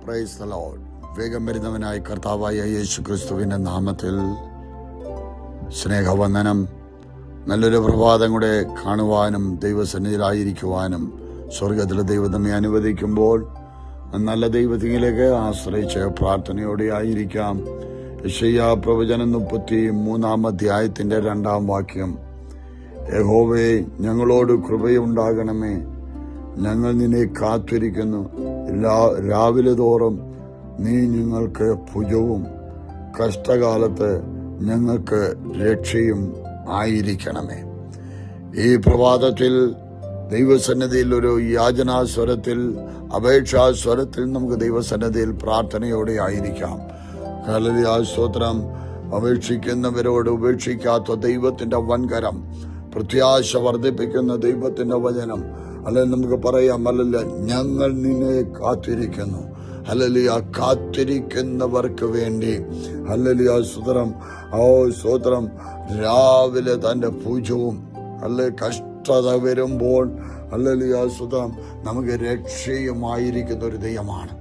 Praise the Lord. വേഗം വരുന്നവനായ കർത്താവായ യേശു ക്രിസ്തുവിന്റെ നാമത്തിൽ സ്നേഹവന്ദനം. നല്ലൊരു പ്രഭാതം കൂടെ കാണുവാനും ദൈവസന്നിധിയിലായിരിക്കുവാനും സ്വർഗത്തിലെ ദൈവം നമ്മെ അനുവദിക്കുമ്പോൾ നല്ല ദൈവത്തിലേക്ക് ആശ്രയിച്ച് പ്രാർത്ഥനയോടെ ആയിരിക്കാം. യെശയ്യാ പ്രവചനം 33 അധ്യായത്തിന്റെ 2 വാക്യം. യഹോവേ, ഞങ്ങളോട് കൃപയുണ്ടാകണമേ, ഞങ്ങൾ നിന്നെ കാത്തിരിക്കുന്നു. രാവിലെ തോറും നീ ഞങ്ങൾക്ക് ഭുജവും കഷ്ടകാലത്ത് ഞങ്ങൾക്ക് രക്ഷയും ആയിരിക്കണമേ. ഈ പ്രഭാതത്തിൽ ദൈവസന്നിധിയിൽ ഒരു യാചനാസ്വരത്തിൽ, അപേക്ഷാസ്വരത്തിൽ നമുക്ക് ദൈവസന്നിധിയിൽ പ്രാർത്ഥനയോടെ ആയിരിക്കാം. ഹല്ലേലൂയ, സ്തോത്രം. അപേക്ഷിക്കുന്നവരോട് ഉപേക്ഷിക്കാത്ത ദൈവത്തിന്റെ വൻകരം, പ്രത്യാശ വർദ്ധിപ്പിക്കുന്ന ദൈവത്തിന്റെ വചനം. അല്ലെങ്കിൽ നമുക്ക് പറയാം, അല്ലല്ല, ഞങ്ങൾ നിന്നെ കാത്തിരിക്കുന്നു. ഹല്ലേലൂയ, കാത്തിരിക്കുന്നവർക്ക് വേണ്ടി ഹല്ലേലൂയ, സ്തോത്രം. സ്തോത്രം. രാവിലെ തന്റെ പൂജവും കഷ്ടത വരുമ്പോൾ ഹല്ലേലൂയ, സ്തോത്രം, നമുക്ക് രക്ഷയുമായിരിക്കുന്ന ഒരു ദൈവമാണ്.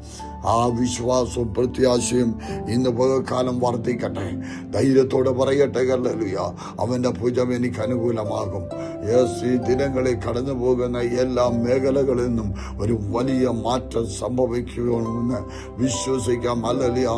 ആ വിശ്വാസവും പ്രത്യാശയും ഇന്ന് പകൽക്കാലം വർദ്ധിക്കട്ടെ. ധൈര്യത്തോടെ പറയട്ടെ, ഹല്ലേലൂയ, അവന്റെ ഭുജം എനിക്ക് അനുകൂലമാകും. ഈ ദിനങ്ങളിൽ കടന്നു പോകുന്ന എല്ലാ മേഖലകളിൽ നിന്നും ഒരു വലിയ മാറ്റം സംഭവിക്കുമെന്ന് വിശ്വസിക്കാം. ഹല്ലേലൂയ,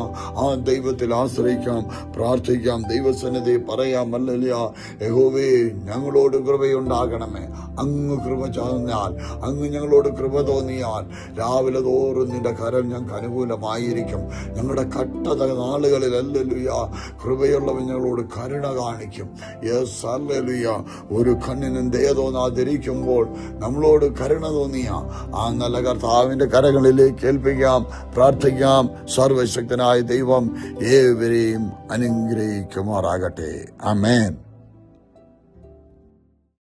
ആ ദൈവത്തിൽ ആശ്രയിക്കാം, പ്രാർത്ഥിക്കാം, ദൈവസന്നിധി പറയാം. ഹല്ലേലൂയ, യഹോവേ, ഞങ്ങളോട് കൃപയുണ്ടാകണമേ. അങ്ങ് കൃപ ചാർന്നാൽ, അങ്ങ് ഞങ്ങളോട് കൃപ തോന്നിയാൽ രാവിലെ തോറും നിന്റെ കരം ഞങ്ങൾക്ക് അനുകൂലമായിരിക്കും. ഞങ്ങളുടെ കട്ടത നാളുകളിൽ ഹല്ലേലൂയ, കൃപയുള്ളവൻ ഞങ്ങളോട് കരുണ കാണിക്കും. Yes, hallelujah. ഒരു കണ്ണിനും ദയ തോന്നാതിരിക്കുമ്പോൾ നമ്മളോട് കരുണ തോന്നിയ ആ നല്ല കർത്താവിന്റെ കരങ്ങളിലേക്ക് ഏൽപ്പിക്കാം, പ്രാർത്ഥിക്കാം. സർവശക്തനായ ദൈവം ഏവരെയും അനുഗ്രഹിക്കുമാറാകട്ടെ. ആമേൻ.